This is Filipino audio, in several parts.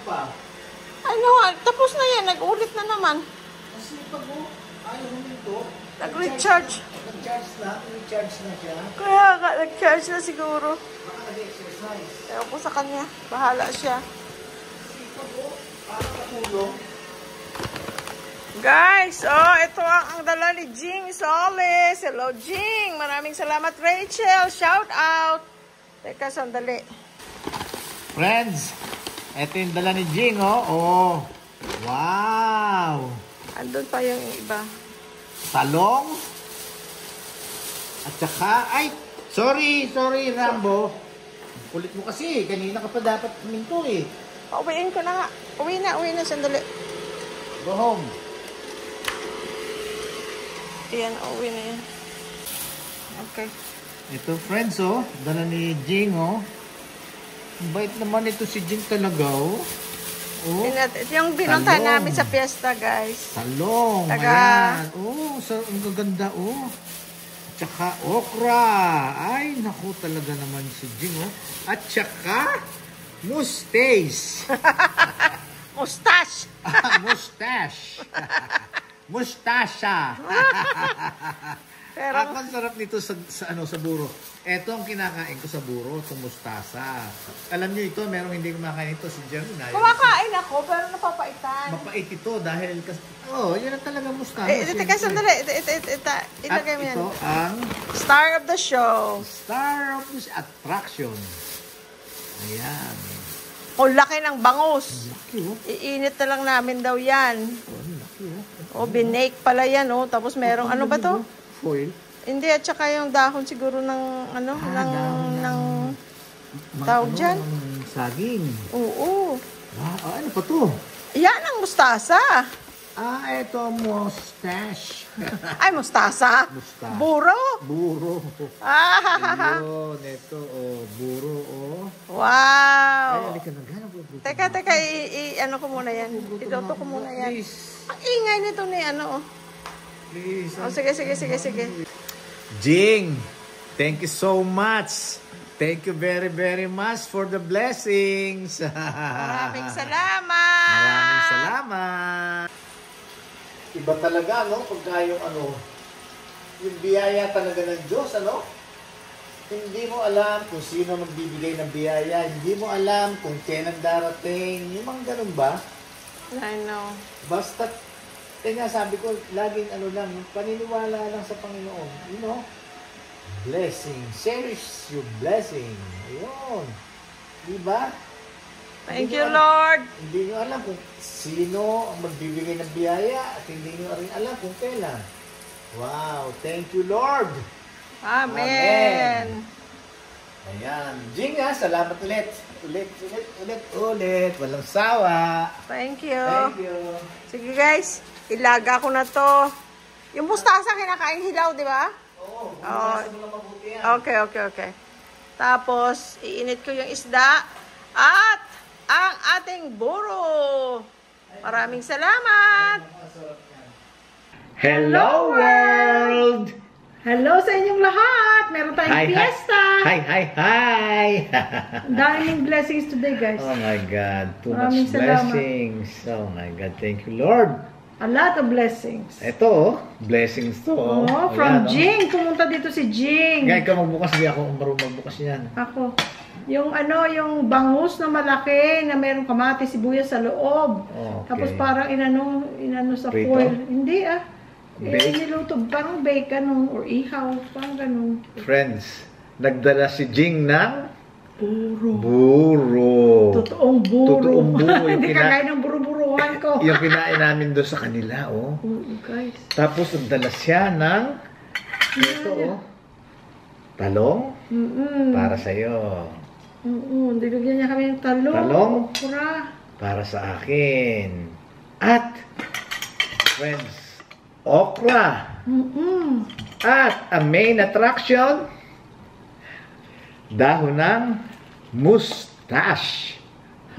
pa. Ano, tapos na yan. Nag-ulit na naman. Kasi pag ayaw huminto. Nag-recharge. Recharge na siya. Kaya nga, nag-charge na siguro. Baka nag-exercise. Ewan ko sa kanya. Bahala siya. Kasi pag para katulong. Guys, ito ang dala ni Jing Soles. Hello, Jing. Maraming salamat, Rachel. Shout out. Teka, sandali. Friends, ito yung dala ni Jing, oh. Oh. Wow. Andun pa yung iba. Talong. At saka, ay, sorry, Rambo. Kulit mo kasi. Kanina ka pa dapat kuminto eh. Pauwiin ko na nga. Uwi na, sandali. Go home. Ayan, uwi na yan. Okay. Ito, friends, oh. Dala ni Jing, oh. Bait naman ito si Jing talaga, oh. Oh. Ito yung binunta namin sa fiesta, guys. Talong. Taga. Ayan. Oh, ang gaganda, oh. Tsaka okra. Ay, naku talaga naman si Jing, oh. At tsaka, mustache. Mustache. Mustache. Mustasha. Pero ang sarap nito sa buro. Ito ang kinakain ko sa buro, itong mustasa. Alam niyo ito, merong hindi kumakain ito si Jerry. kumakain ako, pero napapaitan. Mapait ito dahil yun ang talagang mustasa. Teka, sandali. Ilagay mo yan. Ito ang Star of the show. star of this attraction. Ayan. O, laki ng bangus. Laki, oh. Iinit na lang namin daw yan. Oh, laki, oh. O, binake pala yan, oh. Tapos merong, ano ba to? Foil. Hindi, at saka yung dahon siguro ng, ng tawag dyan. Saging. Oo. Ano pa to? Yan ang mustasa. Ito mustache. Ay, mustasa? Mustasa. Buro? Buro. Ayun, ito, buro, Wow. Ay, alika na, gano'n po. Teka, ano ko muna yan. Idoto ko muna yan. Please. Ang ingay nito ni Please. Sige. Jing, thank you so much. Thank you very, very much for the blessings. Maraming salamat. Maraming salamat. Iba talaga, no? Pagka yung yung biyaya talaga ng Diyos, Hindi mo alam kung sino magbibigay ng biyaya. Hindi mo alam kung kailan darating. Yung mga ganun ba? I know. Basta, kaya sabi ko, laging paniniwala lang sa Panginoon. You know? Blessing. Cherish your blessing. Ayun. Diba? Thank you, Lord. Hindi nyo alam kung sino ang magbibigay ng biyaya at hindi nyo rin alam kung kailan. Wow. Thank you, Lord. Amen. Ayan. Jing, salamat ulit. Ulit. Walang sawa. Thank you. Thank you. Sige, guys. Ilaga ko na to. Yung mustasa kinakain hilaw, di ba? Oo. Oh. Mo lang mabuti yan. Okay. Tapos, iinit ko yung isda at ang ating buro. Maraming salamat. Hello, world! Hello sa inyong lahat. Meron tayong fiesta. Hi! Ang daming blessings today, guys. Oh my God. Too Maraming much blessings. Oh my God. Thank you, Lord. A lot of blessings. Ito, blessings to. From Jing. Pumunta dito si Jing. Ngayon ka magbukas, di ako marunong magbukas yan. Ako. Yung yung bangus na malaki na merong kamatis, sibuyas sa loob. Okay. Tapos parang inano sa Prito? foil. Hindi Bake? niluto. Parang bacon or ihaw. Parang ganun. Friends, nagdala si Jing ng Buro. buro. Totoong buro. Totoong buro. Hindi kagaya ng buro-buruhan ko. Yung kinain namin doon sa kanila, Oo, guys. Tapos nagdala siya ng ito, talong para sa'yo. Dinagyan niya kami ng talong. Talong? Okra. Para sa akin. At, friends, okra. At, ang main attraction, dahon ng mustache.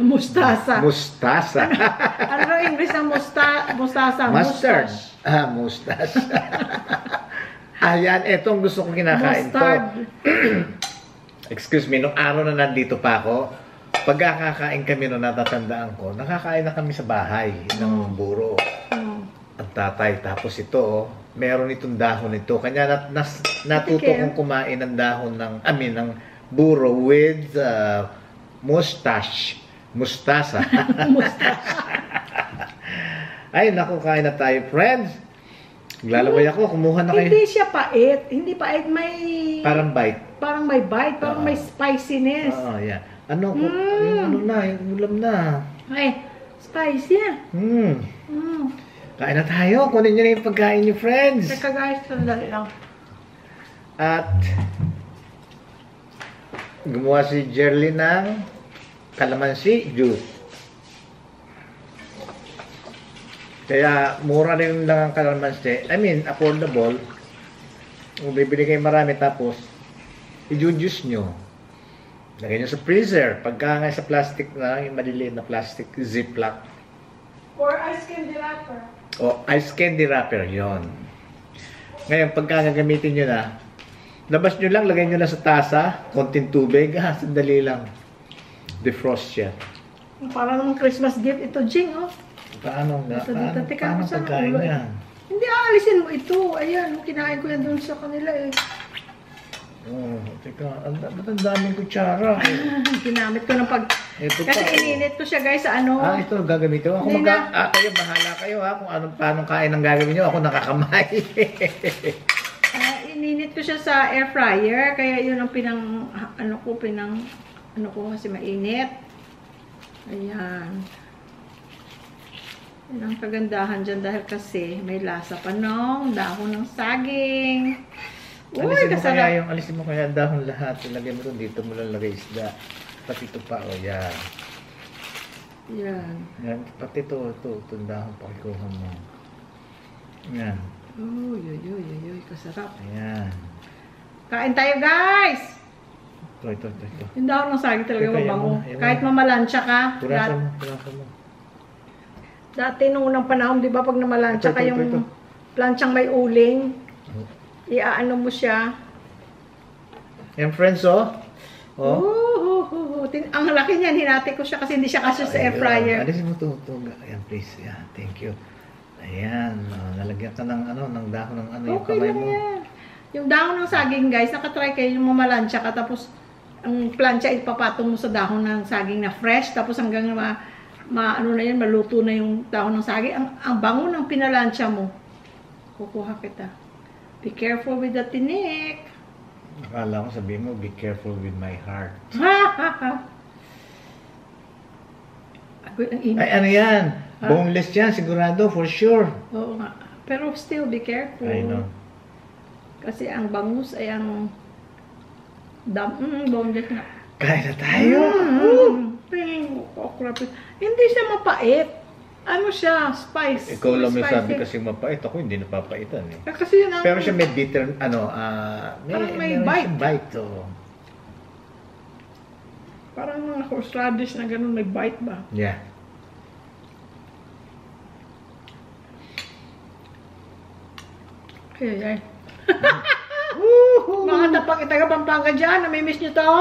Mustasa. Mustasa. Ano English ng mustasa? Mustard. Mustache. Mustache. Ayan, etong gusto kong kinakain Mustard. to. Excuse me, nung araw na nandito pa ako, pagkakakain kami no, natatandaan ko, nakakain na kami sa bahay ng buro. Ang tatay. Tapos ito, oh, meron itong dahon ito. Kanya natuto kong kumain ng dahon ng, ng buro with mustache. Mustasa. Ay, naku, kain na tayo, friends. Naglalabay ako, kumuha na kayo. Hindi siya pait. Hindi pait, may... Parang bite. Parang may bite, parang may spiciness. Oo, yeah. Ano, yung ano na, yung ulam na. Ay, spicy ah. Kain na tayo. Kunin nyo na yung pagkain nyo, friends. Teka guys, sandali lang. At gumawa si Jerly ng calamansi juice. Kaya mura rin lang ang calamansi. Affordable. Kung bibili kayo marami tapos i-juice nyo. Lagay nyo sa freezer. Pagka nga sa plastic na, yung maliliit na plastic ziplock. Or ice candy wrapper. O, ice candy wrapper, yon. Ngayon, pagka gagamitin nyo na, labas nyo lang, lagay nyo na sa tasa, konting tubig, sandali lang. Defrost siya. Parang Christmas gift ito, Jing, oh. Paano Paano pagkain ulo, yan? Hindi, aalisin mo ito. Ayan, kinain ko yan doon sa kanila eh. Teka, ba't ang daming kutsara? Ginamit ko ng Ito kasi pa, ininit ko siya guys sa ano. ito gagamitin ko. Kayo, bahala kayo kung paano kain ang gagawin nyo. Ako nakakamay. Ininit ko siya sa air fryer. Kaya yun ang ano ko kasi mainit. Ayan. Yan ang kagandahan dyan dahil kasi may lasa pa nung dahon ng saging. Uy, kasarap. Alisin mo kaya dahon lahat. Ilagay mo doon. Dito mo lang lagay isda. Pati ito pa. Yan. Yan. Pati ito. Itong dahon. Pakikuha mo. Yan. Uy. Kasarap. Ayan. Kain tayo guys! Ito. Yung dahon ng saging talaga Ito, mabango. yan mo. Kahit mamalansya ka. Purasan mo. Dati nung unang panahon, di ba, pag namalansya ka Ito. yung planchang may uling, iaano mo siya. Yan, friends, Ang laki niyan, hinati ko siya kasi hindi siya kasya sa air fryer. Alisin mo ito. Ayan, please. Ayan, thank you. Ayan, nalagyan ka ng dahon ng yung Okay kamay lang mo. yan. Yung dahon ng saging, guys, nakatry kayo yung mamalansya ka, tapos ang plancha ipapatong mo sa dahon ng saging na fresh, tapos hanggang maluto na yung dahon ng saging. Ang bango ng pinalansya mo. Kukuha kita. Be careful with the tinik. Akala ko sabihin mo, be careful with my heart. Ay, ano yan? Boneless yan, sigurado, for sure. Oo nga. Pero still, be careful. I know. Kasi ang bangus ay ang boneless nga. Kain na tayo. Hindi siya mapait. Ano siya? Spice. Ikaw lang may Spicy. sabi kasi mapait. Ako hindi napapaitan eh. Kasi yun ang... Pero siya may bitter, Parang may bite. bite. Parang mga horseradish na ganun, may bite ba? Yeah. Ay. Mga tapang itaga Pampanga dyan, namimiss nyo to?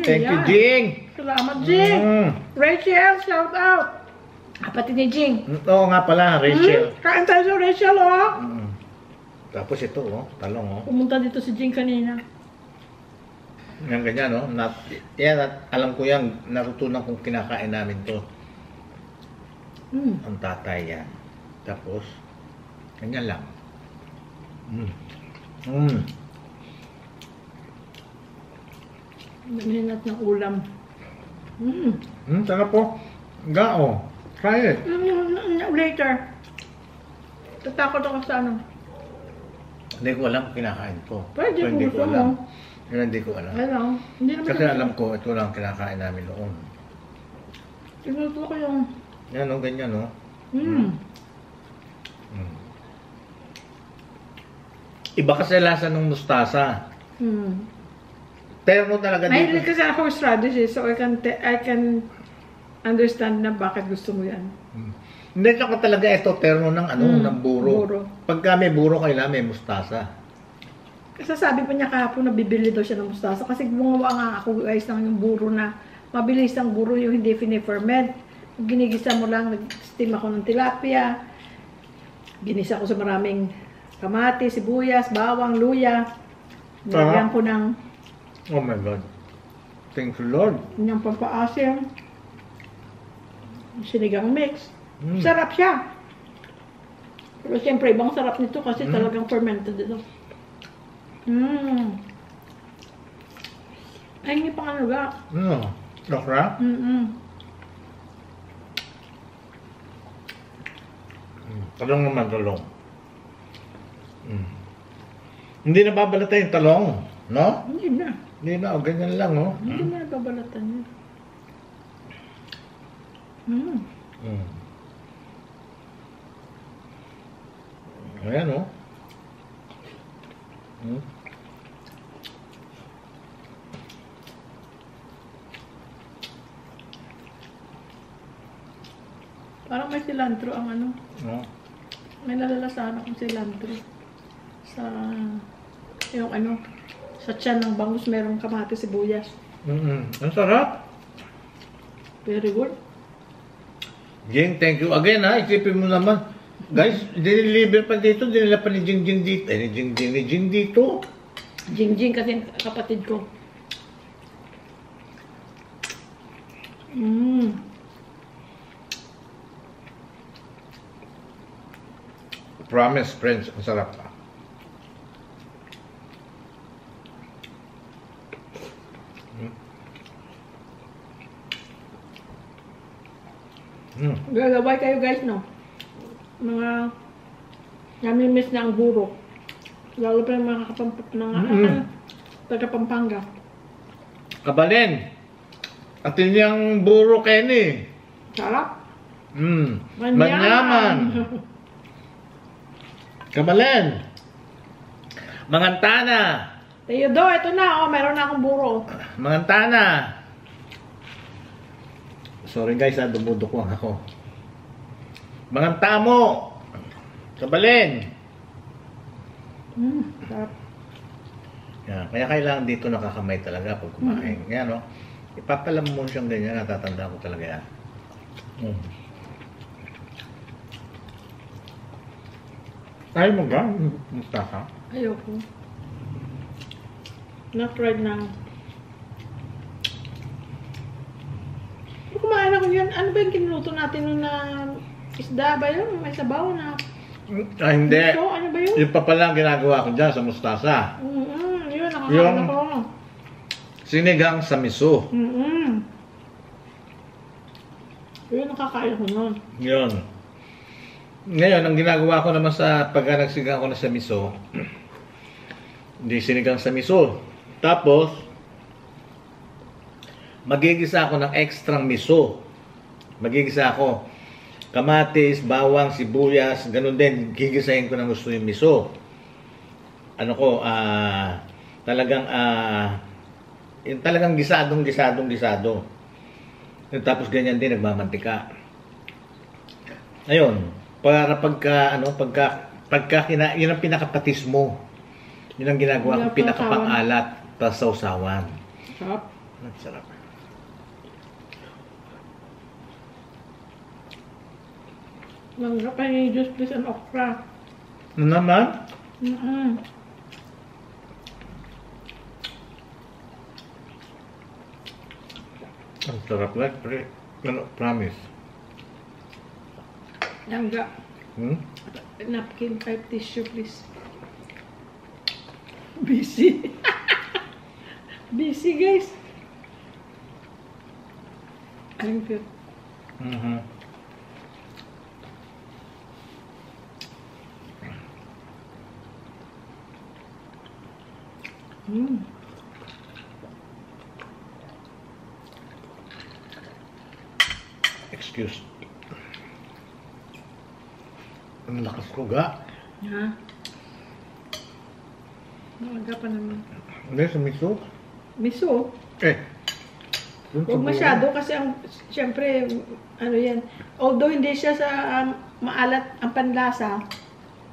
Thank you, Jing. Salamat, Jing. Rachel, shout out. Kapatid ni Jing. Oo nga pala, Rachel. Kain tayo sa Rachel, oh. Tapos ito, talong, Pumunta dito si Jing kanina. Yan ganyan, yan, alam ko yan, natutunan kong kinakain namin to. Ang tatay yan. Tapos, ganyan lang. Minat ng ulam. Sarap po. Gao. Try it. Later. Tatakot ako sa ano. Hindi ko alam kinakain ko. Pwede kung Hindi gusto ko alam. mo. Yun, hindi ko alam. Ano? Hindi naman Kasi alam ko, ito lang kinakain namin noon. Tinuto ko yung... Yan, ganyan, Iba kasi lasa ng mustasa. Terno talaga dito. Mahilig kasi ako strategy, so I can understand na bakit gusto mo yan. Hindi ako talaga ito terno ng ng buro. Pagka may buro, kailangan may mustasa. Kasi sabi pa niya kahapon na bibili daw siya ng mustasa kasi gumawa nga ako guys ng yung buro na mabilis ang buro yung hindi fini-ferment. Ginigisa mo lang, nag-steam ako ng tilapia. Ginisa ko sa maraming kamatis, sibuyas, bawang, luya. Nilagyan ko ng Oh my God. Thank you, Lord. ng pampaasim. Sinigang mix. Mm. Sarap siya. Pero siyempre, ibang sarap nito kasi talagang fermented ito. Ay, hindi pa ano ga. Okra? Talong naman, talong. Hindi na babalata yung talong, no? Hindi na. Hindi na, o ganyan lang, oh. Hindi na babalatan niya. Ayan, oh. Parang may cilantro ang ano. No? May nalalasahan akong cilantro. Sa, yung ano, sa tiyan ng bangus merong kamatis, sibuyas. Ang sarap. Very good. Jing, thank you again, ha. Isipin mo naman. Guys, diniliver pa dito. Dinila pa ni Jing dito. Ni Jing dito. Jingjing kasi kapatid ko. Promise, friends. Ang sarap. Gagaway kayo guys, no? Mga namimiss na ang buro. Lalo pa yung mga taga Pampanga. Kabalin. At yung buro Kenny. Sarap. Manyaman. Kabalin. Mangantana. Teodo, ito na, oh, meron na akong buro. Mangantana. Sorry guys, dumudukwang ako. Mangantamo. Kabalin. Sarap. Yan. Kaya kailangan dito nakakamay talaga pag kumain. Yan, no? Ipapalam mo siyang ganyan. Natatanda ko talaga yan. Ayaw mo ba? Mustasa? Ayoko. Not right now. Kumain ako yun. Ano ba yung kinuluto natin nung na isda ba yun? May sabaw na. Hindi. So, ano ba yun? Yung pa pala ang ginagawa ko dyan sa mustasa. Yun, nakakain ako. Sinigang sa miso. Yun, nakakain ako nun. Yun. Ngayon, ang ginagawa ko naman sa pagka nagsigang ko na sa miso, hindi sinigang sa miso. Tapos, magigisa ako ng extra miso. Magigisa ako. Kamatis, bawang, sibuyas, ganun din. Gigisahin ko ng gusto yung miso. Ano ko, talagang gisadong. Tapos ganyan din, nagmamantika. Ayun, para yun ang pinakapatis mo. Yun ang ginagawa ko, pinakapang-alat, tapos sausawan. Sarap. Sarap. Mangga pa yung juice please and okra. Ano naman? Ang sarap lang, promise. Mangga. Napkin, 5 tissue please. Busy. Busy guys. Thank you. Excuse. Ang lakas ko ga. Ha? Maaga pa naman. Hindi, sa miso. Miso? Dun Huwag masyado kasi ang, siyempre, ano yan. Although hindi siya sa maalat ang panlasa,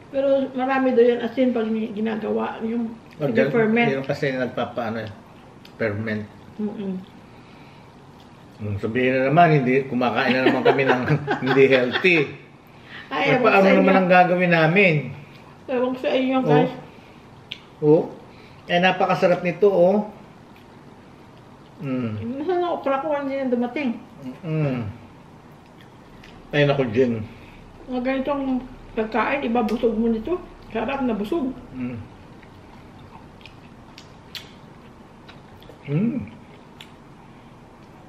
pero marami doon yan asin pag ginagawa, yung ferment. Yung kasi ferment. Sabihin na naman, hindi, kumakain na naman kami ng hindi healthy. Ay, ewan ko Paano sa naman inyo. ang gagawin namin? Ewan ko sa inyo, guys. Oh. Eh, napakasarap nito, oh. Nasaan ang okra ko hindi yan dumating? Ay, naku, Jen. Mga ganitong pagkain, ibabusog mo nito. Sarap na busog.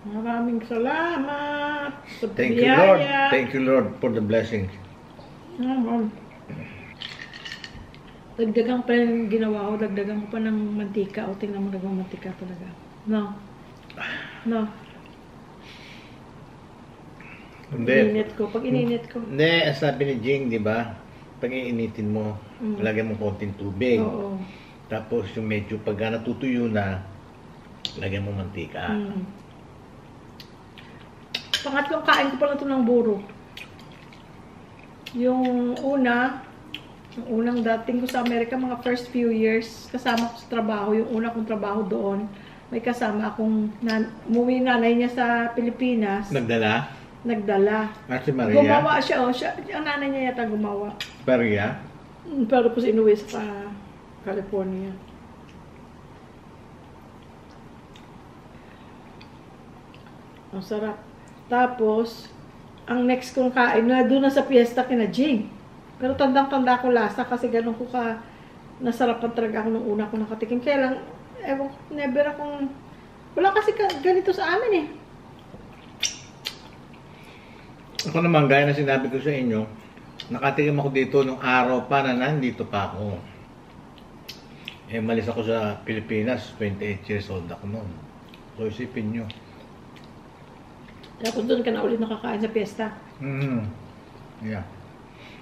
Maraming salamat sa Thank you, Lord. biyaya. Thank you, Lord, for the blessings. Dagdagan pa yung ginawa ko, dagdagan ko pa ng mantika. O, tingnan mo nagawang mantika talaga. No. No. Hindi. Ininit ko. Pag ininit ko. Hindi, ang sabi ni Jing, di ba? Pag iinitin mo, lagyan mo konting tubig. Oo. Tapos yung medyo pag natutuyo na, lagyan mo mantika. Pangatlong kain ko pala ito ng buro. Yung unang dating ko sa Amerika, mga first few years, kasama ko sa trabaho, yung una kong trabaho doon, may kasama akong, umuwi nanay niya sa Pilipinas, Nagdala? nagdala. Si Maria? Gumawa siya, ang nanay niya yata gumawa. Maria? Pero po inuwi sa California. Ang sarap. Tapos, ang next kong kain, na doon na sa piyesta kina Jing. Pero tandang-tanda ko lasa kasi ganun ko nasarapan talaga ako nung una ko nakatikim. Kaya lang, ewan ko, never akong, wala kasi ganito sa amin eh. Ako naman, gaya na sinabi ko sa inyo, nakatikim ako dito nung araw pa na nandito pa ako. Eh, malis ako sa Pilipinas, 28 years old ako noon. So, isipin nyo. Tapos doon ka na ulit nakakain sa piyesta. Yeah.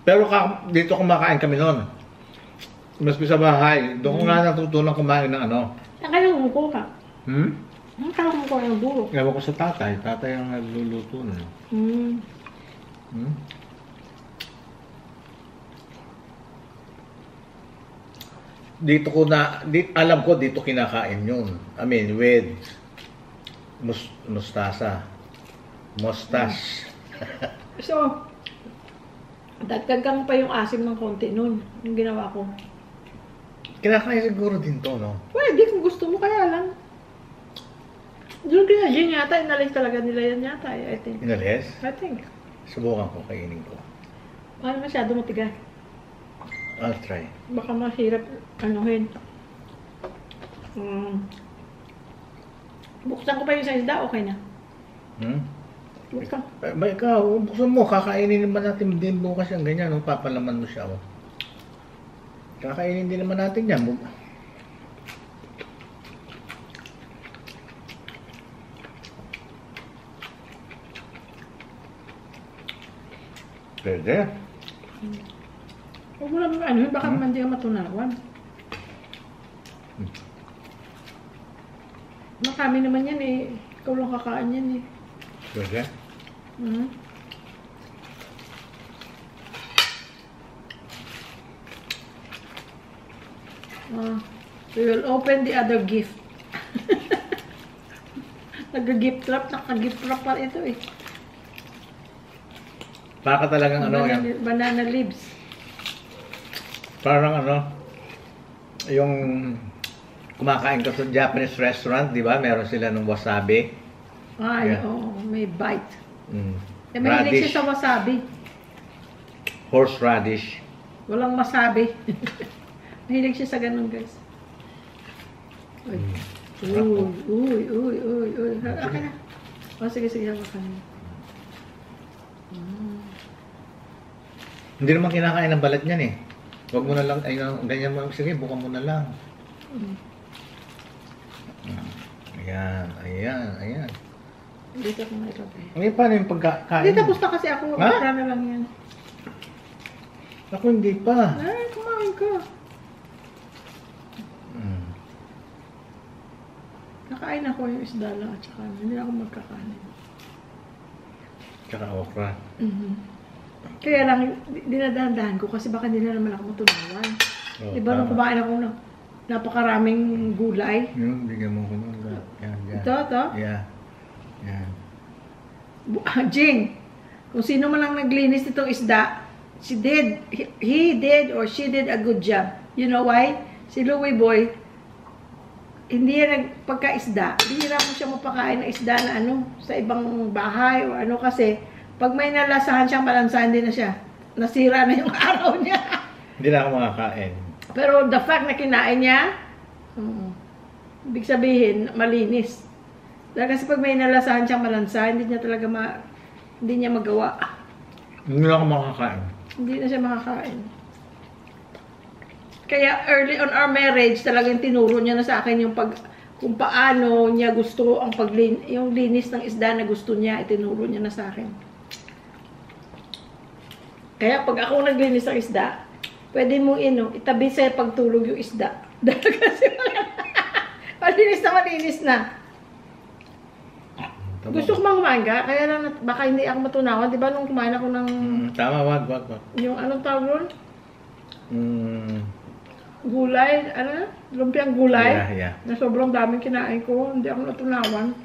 Pero dito kumakain kami noon. Maski sa bahay, doon ko nga natutunan kumain ng ano. Kaya umuko ka. Kaya umuko ng buro. Ewan ko sa tatay. Tatay ang nagluluto nun. Dito ko alam ko dito kinakain yun. I mean, with mustasa. Mustache. So, dagdagan pa yung asim ng konti nun. Yung ginawa ko. Kinakain siguro din to, no? Pwede kung gusto mo, kaya lang. Doon kaya yun yata, inalis talaga nila yan yata, I think. Inalis? I think. Subukan ko, kainin ko. Paano masyado matigas? I'll try. Baka mahirap anuhin. Buksan ko pa yung sa isda, okay na. Buksan. Ba ikaw, buksan mo, kakainin naman natin din bukas yung ganyan, no? Papalaman mo siya, oh. Kakainin din naman natin yan. Pwede. Huwag mo lang ano, baka naman di ka matunawan. Makami naman yan eh. Ikaw lang kakain yan eh. Pwede. We will open the other gift. Nag-gift wrap, naka-gift wrap pa ito eh. Para ka talagang ano yan. Banana leaves. Parang ano, yung kumakain ka sa Japanese restaurant, di ba? Meron sila ng wasabi. Ay, Yeah. oo, may bite. Eh, mahilig Radish. siya sa wasabi. Horseradish. Walang masabi. Mahilig siya sa ganun, guys. Uy. Uy. Okay na. O, sige, hawakan mo. Hindi naman kinakain ng balat niyan eh. Huwag mo na lang, ganyan mo, sige, buka mo na lang. Ayan. Dito ko na ilagay. Ngayon, paano yung pagkakain? Hindi, tapos na kasi ako. Ha? Para na lang yan. Ako hindi pa. Ay, kumain ka. Nakain ako yung isda lang at saka hindi ako magkakanin. Tsaka okra. Kaya lang, dinadahan-dahan ko kasi baka hindi na naman ako matunawan. Oh, Diba nung kumain ako ng napakaraming gulay? Yun, bigyan mo ko nun. Yan. Ito. Yeah. Yan. Jing, kung sino man lang naglinis nitong isda, he did or she did a good job. You know why? Si Louie Boy, hindi yan nagpagka-isda. Bihira mo siya mapakain ng isda na sa ibang bahay o kasi pag may nalasahan siyang malansahan, hindi na siya. Nasira na yung araw niya. Hindi na ako makakain. Pero the fact na kinain niya, ibig sabihin, malinis. Dahil kasi pag may nalasahan siyang malansahan, hindi niya magawa. Hindi na ako makakain. Hindi na siya makakain. Kaya early on our marriage, talagang tinuro niya na sa akin kung paano niya gusto yung linis ng isda na gusto niya, itinuro niya na sa akin. Kaya pag ako naglinis ng isda, pwede mo itabi sa pagtulog yung isda. Dahil kasi malinis na. Gusto ko mang umaga, kaya lang baka hindi ako matunawan. Di ba nung kumain ako ng... Tama, wag. Yung anong tawag nun? Gulay, lumpiang gulay. Yeah. Na sobrang daming kinain ko, hindi ako natunawan.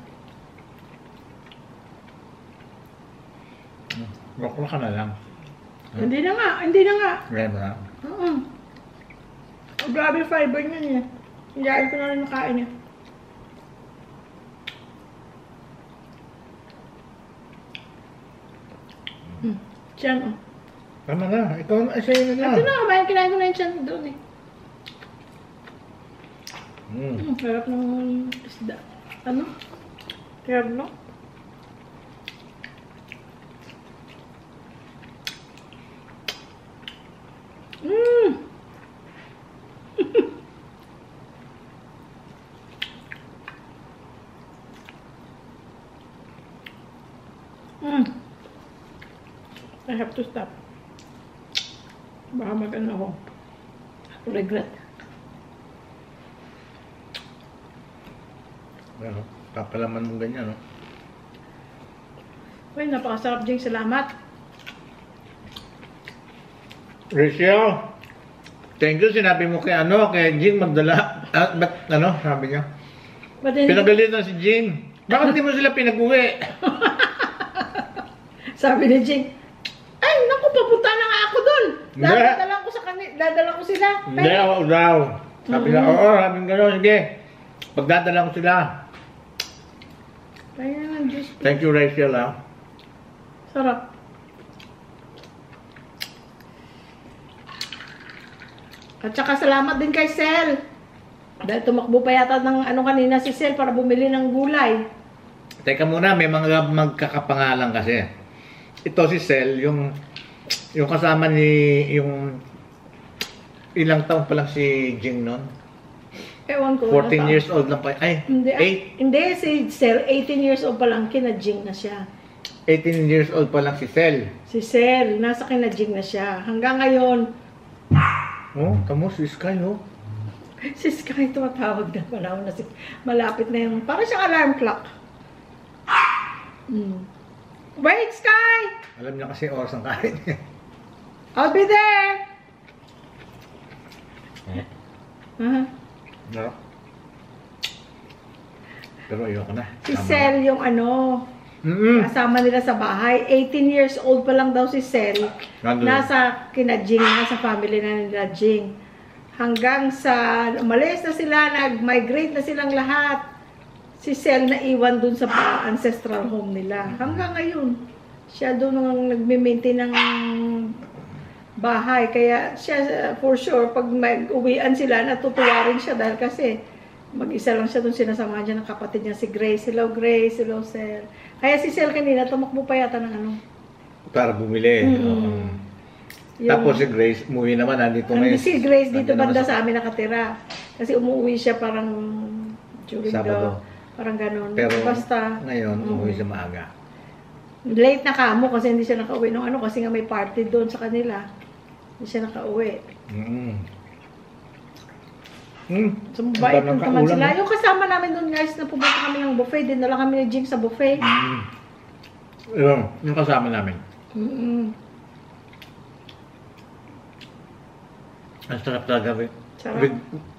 Bakla ka na lang. Hindi na nga. Gaya mo na. Grabe fiber niya. Hiyain ko na rin nakain niya. Tiyan, Tama na. Ikaw na, sa'yo na. Ito na, kinain ko na yung tiyan doon eh. Harap ng isda. Tierno. I have to stop. Baka ako. Regret. Well, papalaman mo ganyan, no? Uy, napakasarap, Jing. Salamat. Rachel, thank you. Sinabi mo kay Jing magdala. Sabi niya? Pinagalitan si Jing. Bakit hindi mo sila pinag-uwi? Sabi ni Jing, ay, naku, papunta na nga ako dun. Dadala ko sila. Hindi, ako daw. Sabi niya, oo, sabi nga gano'n, sige. Pagdadala ko sila. Kaya ng juice. Thank you, Rachel, ha. Sarap. At saka salamat din kay Sel. Dahil tumakbo pa yata ng kanina si Sel para bumili ng gulay. Teka muna, may mga magkakapangalan kasi. Ito si Sel, yung kasama yung ilang taon pa lang si Jing noon. Ewan ko. 14 years old lang pa. Ay, hindi, 8. Hindi, si Sel, 18 years old pa lang, kinajing na siya. 18 years old pa lang si Sel. Si Sel, nasa kinajing na siya. Hanggang ngayon. Oh, tamo si Sky, oh. Si Sky, tumatawag na panahon na malapit na yung, para siyang alarm clock. Wait, Sky! Alam niya kasi oras ang kain niya. I'll be there! No? Pero ayoko na. Si Sel yung kasama nila sa bahay. 18 years old pa lang daw si Sel. Nasa kinajing, nasa family na nila Jing. Hanggang sa umalis na sila, nag-migrate na silang lahat. Si Sel na iwan dun sa ancestral home nila. Hanggang ngayon, siya doon ang nagme-maintain ng bahay. Kaya siya, for sure, pag mag-uwian sila, natutuwa rin siya dahil kasi mag-isa lang siya doon, sinasamahan siya ng kapatid niya, si Grace. Hello, Grace. Hello, Sel. Kaya si Sel kanina, tumakbo pa yata ng para bumili. Tapos si Grace, umuwi naman, nandito ngayon. Si Grace dito banda sa amin nakatira. Kasi umuwi siya parang during Sabado. Parang ganun. Pero basta, ngayon, umuwi siya maaga. Late na kamo kasi hindi siya nakauwi nung kasi nga may party doon sa kanila. Hindi siya nakauwi. So, mabait naman sila. Yung kasama namin doon guys, na pumunta kami ng buffet. Dinala kami ni Jing sa buffet. Yung kasama namin. Ang sarap talaga with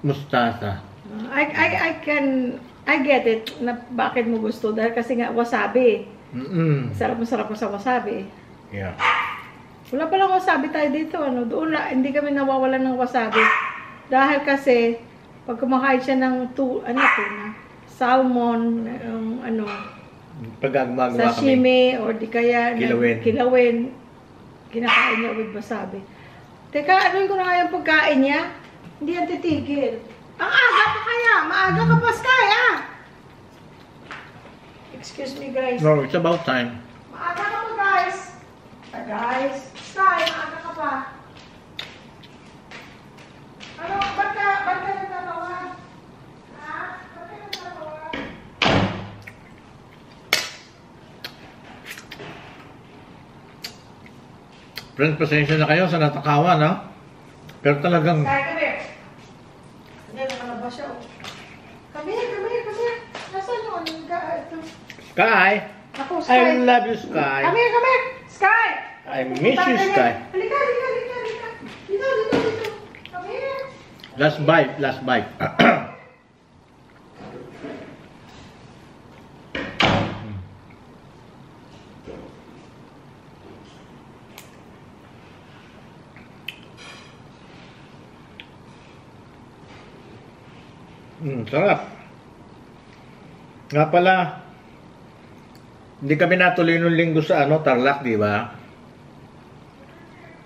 mustasa. I get it na bakit mo gusto. Dahil kasi nga wasabi. Sarap ko sa wasabi. Yeah. Wala pa lang wasabi tayo dito. Ano? Doon na, hindi kami nawawalan ng wasabi. Dahil kasi, pag kumakain siya ng tuna, salmon, Pag gumagawa kami. sashimi, or di kaya Kilawin. kinakain niya with wasabi. Teka, ano ko na nga yung pagkain niya? Hindi yan titigil. Ang aga pa kaya! Maaga ka pa, Sky, ah! Excuse me, guys. No, it's about time. Maaga ka pa, guys. Guys, Sky, maaga ka pa. Ano, ba't ka nagtatawag? Ha? Ba't ka nagtatawag? Friends, pasensya na kayo sa natakawan, ha? Pero talagang... Sky, come here. Hindi, nakalabas siya, oh. Come here. Nasaan yung ito? Sky! Ako, I Sky. love you, Sky. Come here. Sky! I miss you, Sky. Halika. Dito. Come here. Last bite. Sarap. Nga pala, hindi kami natuloy nung linggo sa Tarlac, di ba?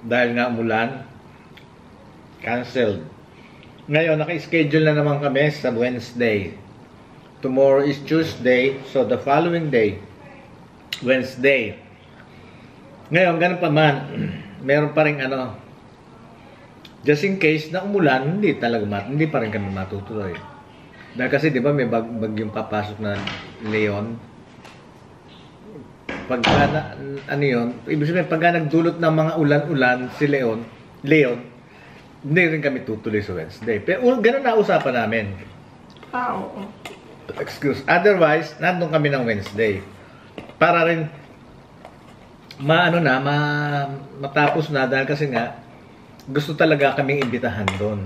Dahil nga umulan. Cancelled. Ngayon, naka-schedule na naman kami sa Wednesday. Tomorrow is Tuesday, so the following day, Wednesday. Ngayon, ganun pa man, meron pa rin just in case na umulan, hindi pa rin kami matutuloy. Dahil kasi, di ba, may bagyong papasok na Leon. Pagka ibig sabihin, pagka nagdulot ng mga ulan-ulan si Leon, hindi rin kami tutuloy sa Wednesday. Pero ganun na usapan namin. Oo. Otherwise, nandun kami ng Wednesday. Para rin, matapos na, dahil kasi nga, gusto talaga kaming imbitahan doon.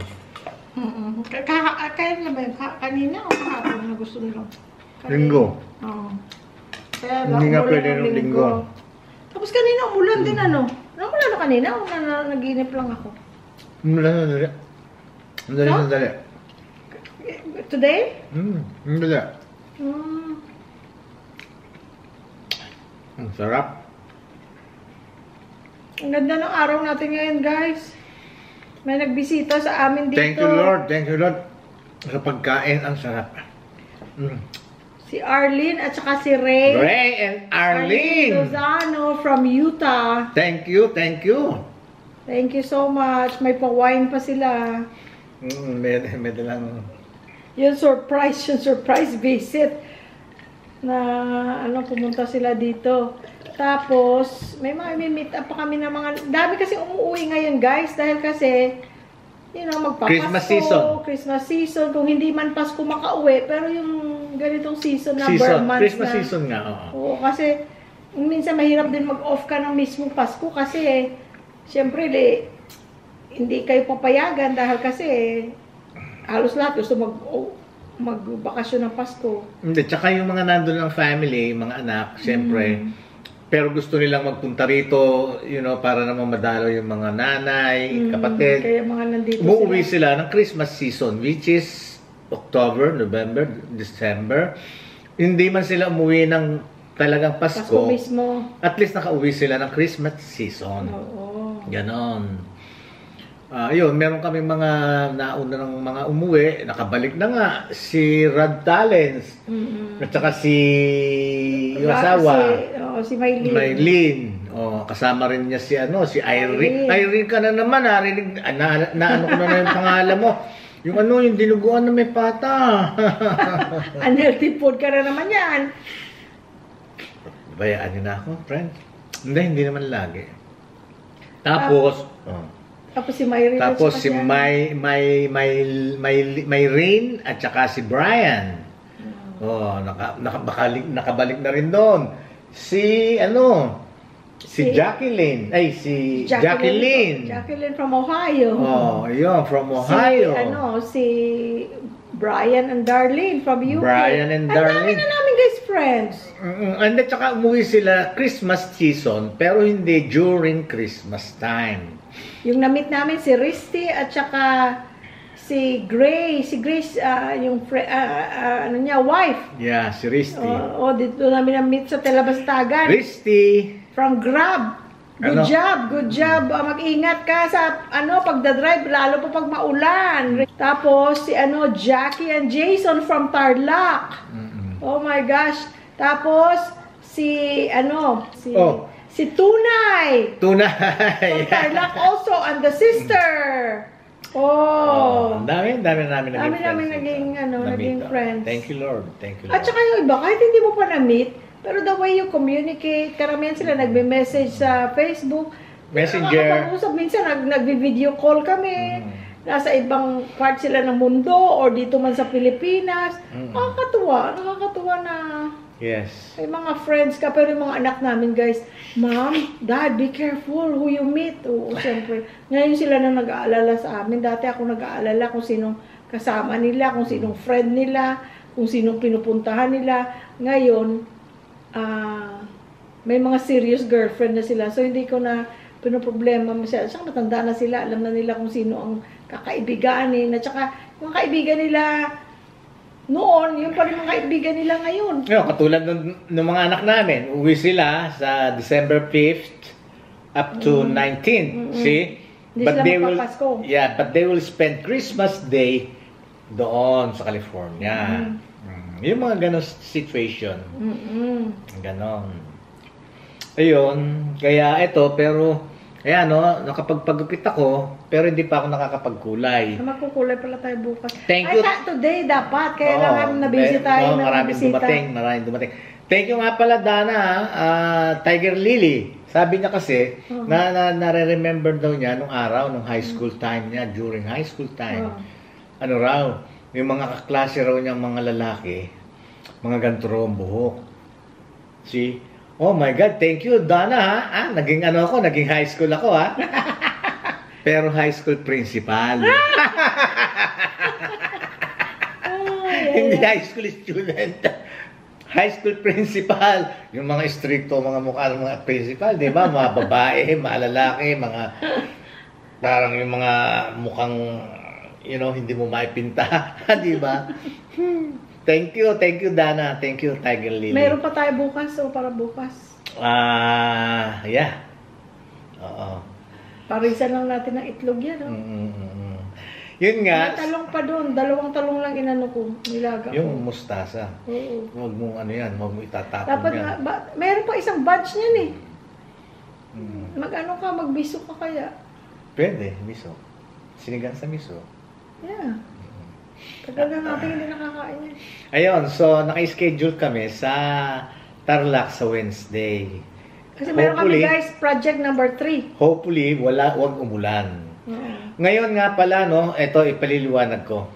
Kaya na ba yun? Kanina o kahapon na gusto nila? Linggo. Oo. Kaya Hindi nga pwede ng linggo. Tapos kanina umulan din Umulan na kanina o nag-inip lang ako? Sandali. Today? Sandali. Ang sarap. Ang ganda ng araw natin ngayon, guys. May nagbisita sa amin dito. Thank you, Lord. Sa pagkain, ang sarap. Si Arlene at saka si Ray. Ray and Arlene. Lozano from Utah. Thank you. Thank you so much. May pa-wine pa sila. May dalang... Yung surprise visit na pumunta sila dito. Tapos, may meet up pa kami ng mga... Dami kasi umuwi ngayon, guys. Dahil kasi, magpapasko. Christmas season. Kung hindi man Pasko makauwi. Pero yung ganitong season na Christmas season nga. Oo, kasi minsan mahirap din mag-off ka ng mismo Pasko. Kasi, syempre, hindi kayo papayagan. Dahil kasi, halos lahat gusto magbakasyon ng Pasko. Hindi, tsaka yung mga nandun ng family, mga anak, syempre, pero gusto nilang magpunta rito, para naman madalo yung mga nanay, kapatid. Kaya mga nandito umuwi sila ng Christmas season, which is October, November, December. Hindi man sila umuwi ng talagang Pasko mismo. At least nakauwi sila ng Christmas season. Oo. Ganon. Yun, meron kami mga nauna ng mga umuwi, nakabalik na nga si Rod Talens, at saka yung asawa, si Maylene. Maylene. Kasama rin niya si Irene. Irene ka na naman, narinig, ano ko na yung pangalan mo. Yung dinuguan na may pata. Unhealthy food ka na naman yan. Bayaan niyo na ako, friend. Hindi naman lagi. Tapos si Mayrene. Tapos si Mayrene at saka si Brian. Nakabalik na rin doon. Si Jacqueline. Jacqueline from Ohio. Yun, from Ohio. Si Brian and Darlene from UK. Brian and Darlene. Ang dami na namin, guys, friends. And then, tsaka umuwi sila Christmas season, pero hindi during Christmas time. Yung na-meet namin si Risty at saka si Grace, yung ano niya, wife. Yeah, si Risty. Dito namin na-meet sa Telebastagan. Risty. From Grab. Good job. Mag-ingat ka sa pagdadrive, lalo pa pag maulan. Tapos si Jackie and Jason from Tarlac. Oh my gosh. Tapos si Tunay. From Tarlac also, and the sister. Dami namin naging friends. Thank you, Lord. At saka yung iba, kahit hindi mo pa na-meet, pero the way you communicate, karamihan sila nagbe-message sa Facebook, Messenger. Nakakapag-usap, minsan nagbe-video call kami, nasa ibang part sila ng mundo, or dito man sa Pilipinas. Nakakatuwa na Yes. may mga friends ka, pero yung mga anak namin, guys, Mom, Dad, be careful who you meet. Oo, siyempre. Ngayon sila na nag-aalala sa amin. Dati ako nag-aalala kung sinong kasama nila, kung sinong friend nila, kung sinong pinupuntahan nila. Ngayon, may mga serious girlfriend na sila. So, hindi ko na pinoproblema masyado. Saka matanda na sila. Alam na nila kung sino ang kakaibiganin. At saka, yung kaibigan nila noon, yung pa rin mga kaibigan nila ngayon. Katulad ng mga anak namin, uwi sila sa December 5th up to 19th. See? Hindi sila magpapasko. But they will spend Christmas Day doon sa California. Yung mga ganon situation. Ganon. Ayun. Kaya ito, pero, nakapagpagupit ako, pero hindi pa ako nakakapagkulay. Magkukulay pala tayo bukas. Thank you. Today dapat. Kailangan na-busy tayo ng bisita. Maraming dumating. Thank you nga pala, Dana, Tiger Lily. Sabi niya kasi, nare-remember daw niya nung araw, nung high school time niya, during high school time. Ano raw, yung mga kaklase raw niyang mga lalaki, mga ganito raw ang buhok. See? Oh my God, thank you, Donna, ha? Naging naging high school ako, ha? Pero high school principal. Hindi high school student. High school principal. Yung mga stricto, mga mukha ng mga principal, di ba? Mga babae, mga lalaki, parang yung mga mukhang hindi mo maipinta. Di ba? Thank you, Dana. Thank you, Tiger Lily. Meron pa tayo bukas o para bukas? Yeah. Oo. Parisan lang natin ng itlog yan, no? Yun nga. May talong pa doon. 2 talong lang inano ko. Nilaga ko. Yung mustasa. Oo. Huwag mong huwag mo itatapon dapat yan. Meron pa isang batch niyan eh. Magbiso ka kaya? Pwede, miso. Sinigang sa miso. Yeah. Tagal na natin hindi nakakain yan. Ayun, so naka-schedule kami sa Tarlac sa Wednesday. Kasi meron kami, guys, project number 3. Hopefully, wag umulan. Ngayon nga pala, ito ipaliliwanag ko.